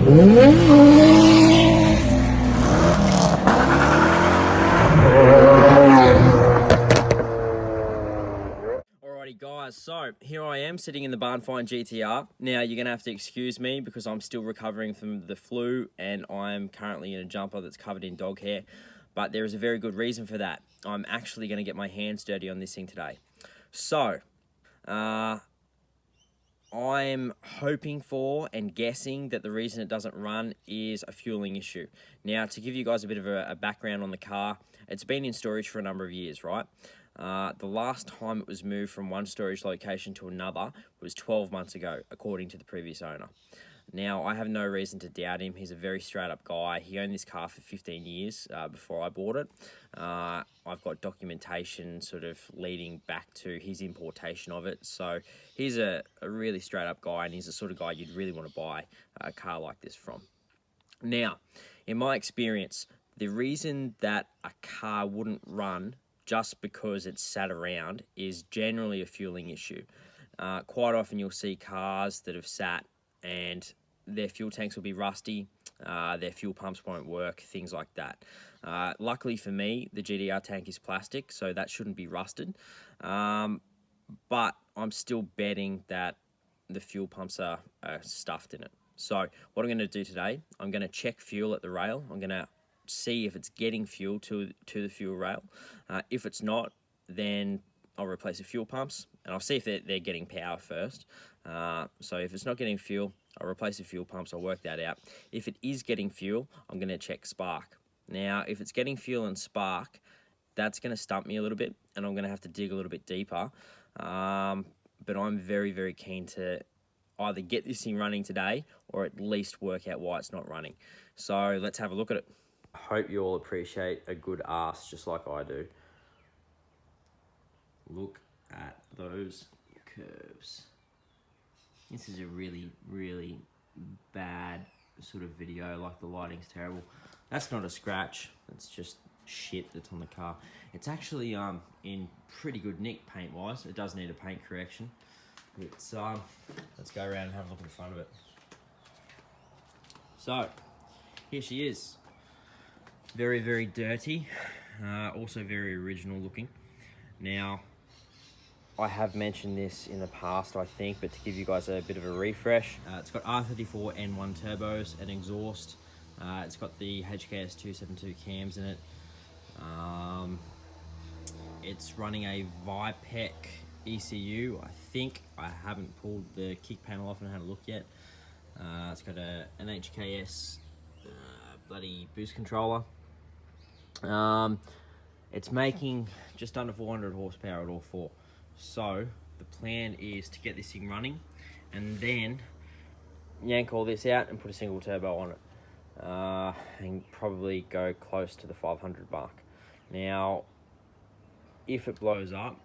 Alrighty guys, so here I am sitting in the barn fine GTR. Now you're going to have to excuse me because I'm still recovering from the flu and I'm currently in a jumper that's covered in dog hair. But there is a very good reason for that. I'm actually going to get my hands dirty on this thing today. So, I'm hoping for and guessing that the reason it doesn't run is a fueling issue. Now, to give you guys a bit of a background on the car, it's been in storage for a number of years, right? The last time it was moved from one storage location to another was 12 months ago, according to the previous owner. Now, I have no reason to doubt him. He's a very straight-up guy. He owned this car for 15 years before I bought it. I've got documentation sort of leading back to his importation of it. So he's a really straight-up guy, and he's the sort of guy you'd really want to buy a car like this from. Now, in my experience, the reason that a car wouldn't run just because it's sat around is generally a fueling issue. Quite often you'll see cars that have sat and their fuel tanks will be rusty, their fuel pumps won't work, things like that. Luckily for me, the GTR tank is plastic, so that shouldn't be rusted. But I'm still betting that the fuel pumps are stuffed in it. So what I'm going to do today, I'm going to check fuel at the rail. I'm going to see if it's getting fuel to the fuel rail. If it's not, then I'll replace the fuel pumps and I'll see if they're getting power first. So if it's not getting fuel, I'll replace the fuel pumps. I'll work that out. If it is getting fuel, I'm going to check spark. Now, if it's getting fuel and spark, that's going to stump me a little bit and I'm going to have to dig a little bit deeper. But I'm very, very keen to either get this thing running today or at least work out why it's not running. So let's have a look at it. I hope you all appreciate a good ass just like I do. Look at those curves. This is a really, really bad sort of video, like the lighting's terrible. That's not a scratch, it's just shit that's on the car. It's actually in pretty good nick paint-wise. It does need a paint correction. It's let's go around and have a look at the front of it. So, here she is. Very, very dirty, also very original looking. Now, I have mentioned this in the past, I think, but to give you guys a bit of a refresh, it's got R34 N1 turbos and exhaust. It's got the HKS 272 cams in it. It's running a Vipec ECU, I think. I haven't pulled the kick panel off and had a look yet. It's got an HKS bloody boost controller. It's making just under 400 horsepower at all four. So the plan is to get this thing running and then yank all this out and put a single turbo on it, and probably go close to the 500 mark. Now, if it blows up,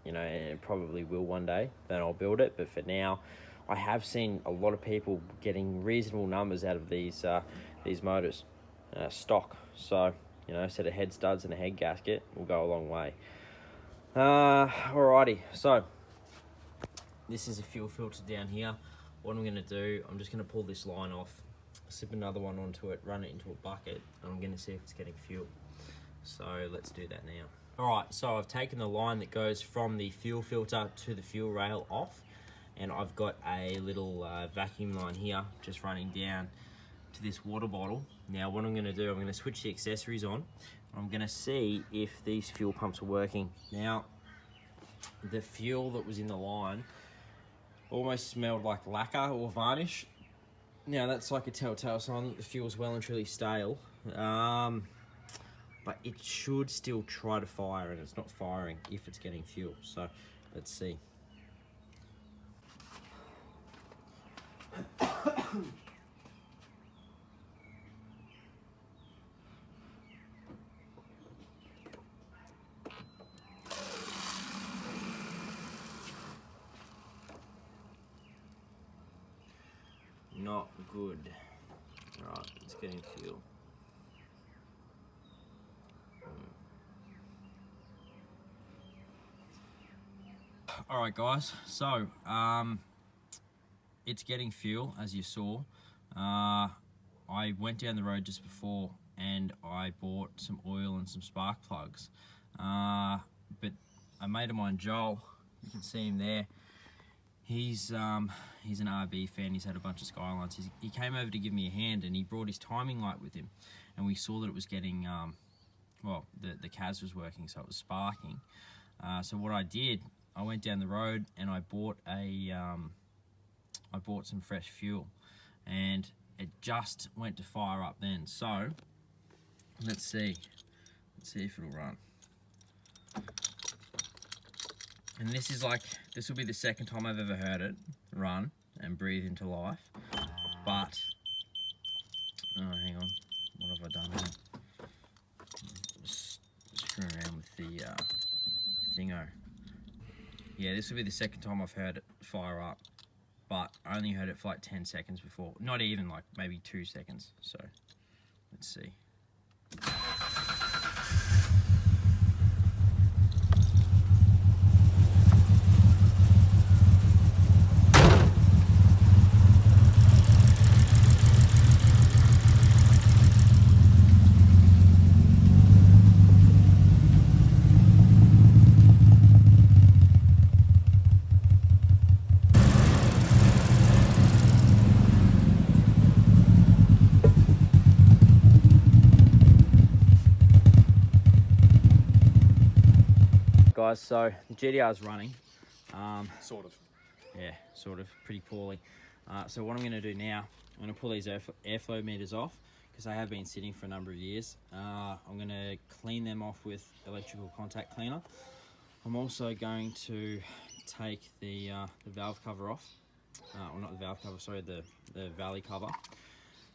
you know, and it probably will one day, then I'll build it. But for now, I have seen a lot of people getting reasonable numbers out of these motors, stock. So, you know, a set of head studs and a head gasket will go a long way. Alrighty, so this is a fuel filter down here. What I'm going to do, I'm just going to pull this line off, slip another one onto it, run it into a bucket, and I'm going to see if it's getting fuel. So let's do that now. Alright, so I've taken the line that goes from the fuel filter to the fuel rail off, and I've got a little vacuum line here just running down to this water bottle. Now what I'm going to do, I'm going to switch the accessories on. I'm going to see if these fuel pumps are working. Now, the fuel that was in the line almost smelled like lacquer or varnish. Now that's like a telltale sign that the fuel's well and truly stale. But it should still try to fire, and it's not firing if it's getting fuel. So let's see. Not good. Right, it's getting fuel. Alright guys, so it's getting fuel as you saw, I went down the road just before and I bought some oil and some spark plugs. But a mate of mine, Joel, you can see him there. He's an RB fan. He's had a bunch of Skylines. He came over to give me a hand, and he brought his timing light with him. And we saw that it was getting, well, the CAS was working, so it was sparking. So what I did, I went down the road and I bought some fresh fuel, and it just went to fire up then. So let's see if it'll run. And this will be the second time I've ever heard it run and breathe into life. But, oh, hang on, what have I done now? Just screwing around with the thingo. Yeah, this will be the second time I've heard it fire up, but I only heard it for like 10 seconds before. Not even, like maybe 2 seconds. So, let's see. Guys, so the GTR is running. Sort of. Yeah, sort of, pretty poorly. So what I'm going to do now, I'm going to pull these airflow meters off because they have been sitting for a number of years. I'm going to clean them off with electrical contact cleaner. I'm also going to take the valve cover off. Well, not the valve cover, sorry, the valley cover,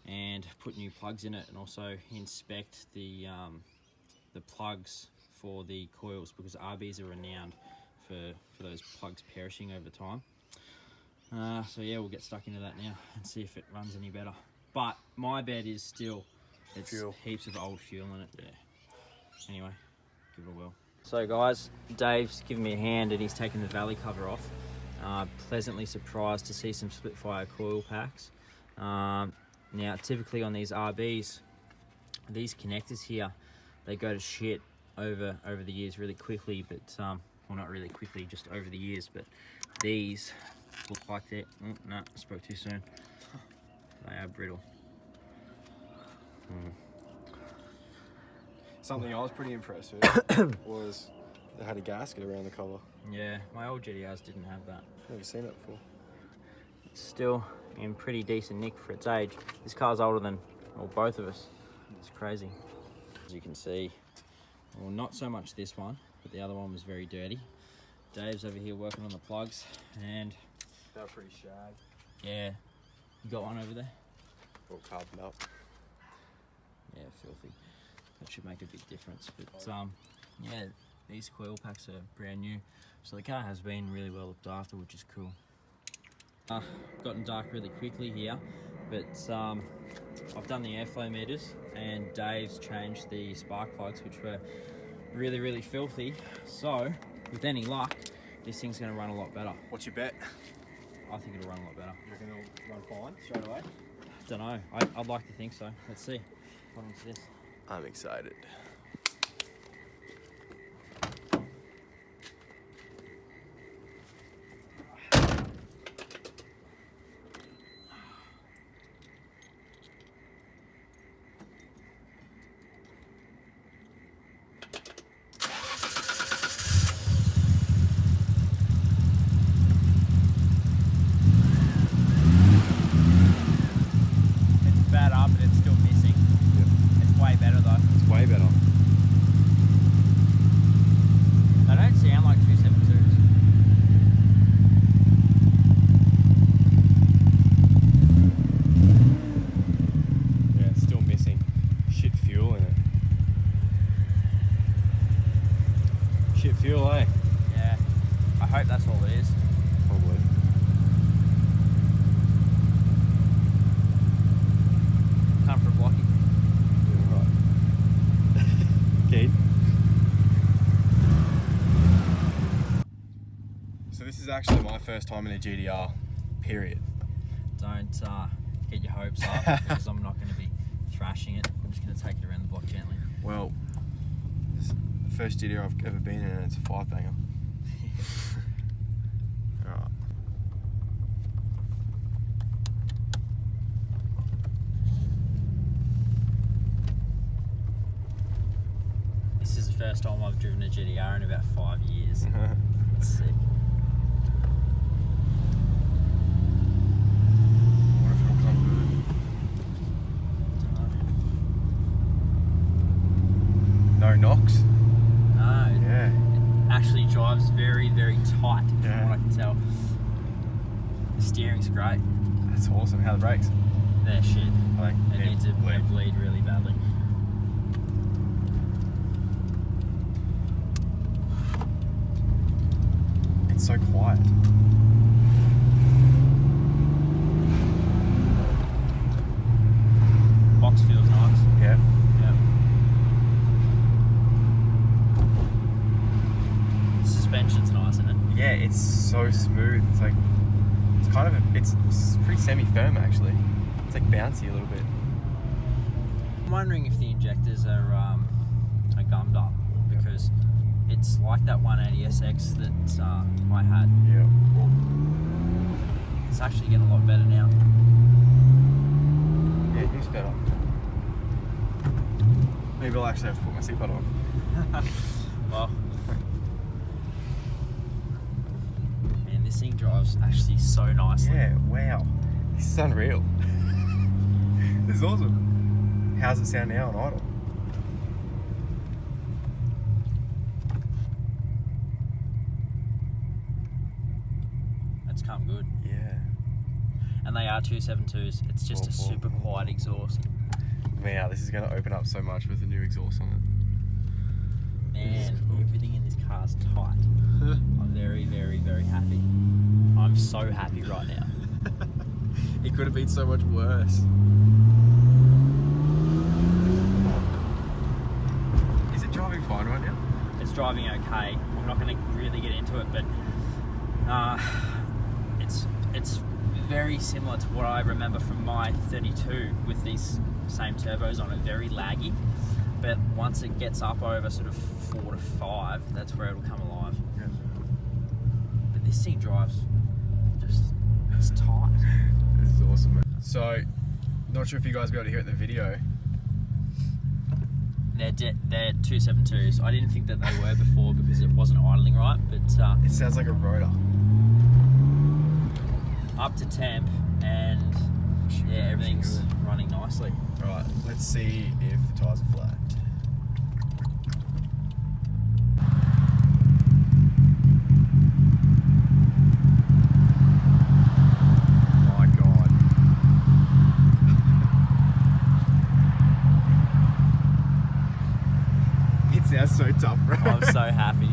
and put new plugs in it, and also inspect the plugs for the coils, because RBs are renowned for those plugs perishing over time. So yeah, we'll get stuck into that now and see if it runs any better. But my bet is still, it's fuel. Heaps of old fuel in it. Yeah. Anyway, give it a whirl. So guys, Dave's giving me a hand and he's taken the valley cover off. Pleasantly surprised to see some split fire coil packs. Now typically on these RBs, these connectors here, they go to shit over the years really quickly, but well, not really quickly, just over the years. But these look like they're, no, spoke too soon. They are brittle. Something I was pretty impressed with was they had a gasket around the cover. Yeah, my old GTRs didn't have that. Never seen that before. It's still in pretty decent nick for its age. This car's older than, well, both of us. It's crazy. As you can see, well, not so much this one, but the other one was very dirty. Dave's over here working on the plugs, and They're pretty shag. yeah, you got one over there? All carved up. Yeah, filthy. That should make a big difference. But yeah, these coil packs are brand new, so the car has been really well looked after, which is cool. Gotten dark really quickly here, but I've done the airflow meters, and Dave's changed the spark plugs, which were really filthy. So with any luck, this thing's going to run a lot better. What's your bet? I think it'll run a lot better. You reckon it'll run fine straight away? Don't know. I'd like to think so. Let's see. What is this? I'm excited. Way better. They don't sound like 272s. Yeah, it's still missing shit fuel in it. Shit fuel, eh? Yeah. I hope that's all it is. Probably. Time for a blocky. Yeah, right. Keith. So this is actually my first time in a GTR, period. Don't get your hopes up because I'm not going to be thrashing it. I'm just going to take it around the block gently. Well, this is the first GTR I've ever been in, and it's a 5-banger. Alright. This is the first time I've driven a GTR in about 5 years. Let's see. What if it'll come good? No knocks? No. Yeah. It actually drives very, very tight, Yeah. from what I can tell. The steering's great. That's awesome. How are the brakes? They're shit. I think It needs to bleed really badly. It's so quiet. Box feels nice. Yeah. Yeah. The suspension's nice, isn't it? Yeah, it's so smooth. It's like, it's kind of, it's pretty semi-firm actually. It's like bouncy a little bit. I'm wondering if the injectors are gummed up because it's like that 180SX that I had. Yeah. It's actually getting a lot better now. Yeah, he's better. Maybe I'll actually have to put my seatbelt on. Well, man, this thing drives actually so nicely. Yeah, wow. This is unreal. This is awesome. How's it sound now on idle? It's come good. Yeah. And they are 272s. It's just a super quiet exhaust. Wow, this is going to open up so much with the new exhaust on it. Man, everything in this car is tight. I'm very, very, very happy. I'm so happy right now. It could have been so much worse. Is it driving fine right now? It's driving okay. I'm not going to really get into it, but it's very similar to what I remember from my 32 with these same turbos on it. Very laggy, but once it gets up over sort of 4 to 5, that's where it'll come alive. Yeah. But this thing drives just, it's tight. This is awesome, man. So, not sure if you guys will be able to hear it in the video. They're 272s. I didn't think that they were before because it wasn't idling right, but It sounds like a rotor. up to temp and yeah, everything's running nicely. Right, let's see if the tyres are flat. My God. It sounds so tough, bro. I'm so happy.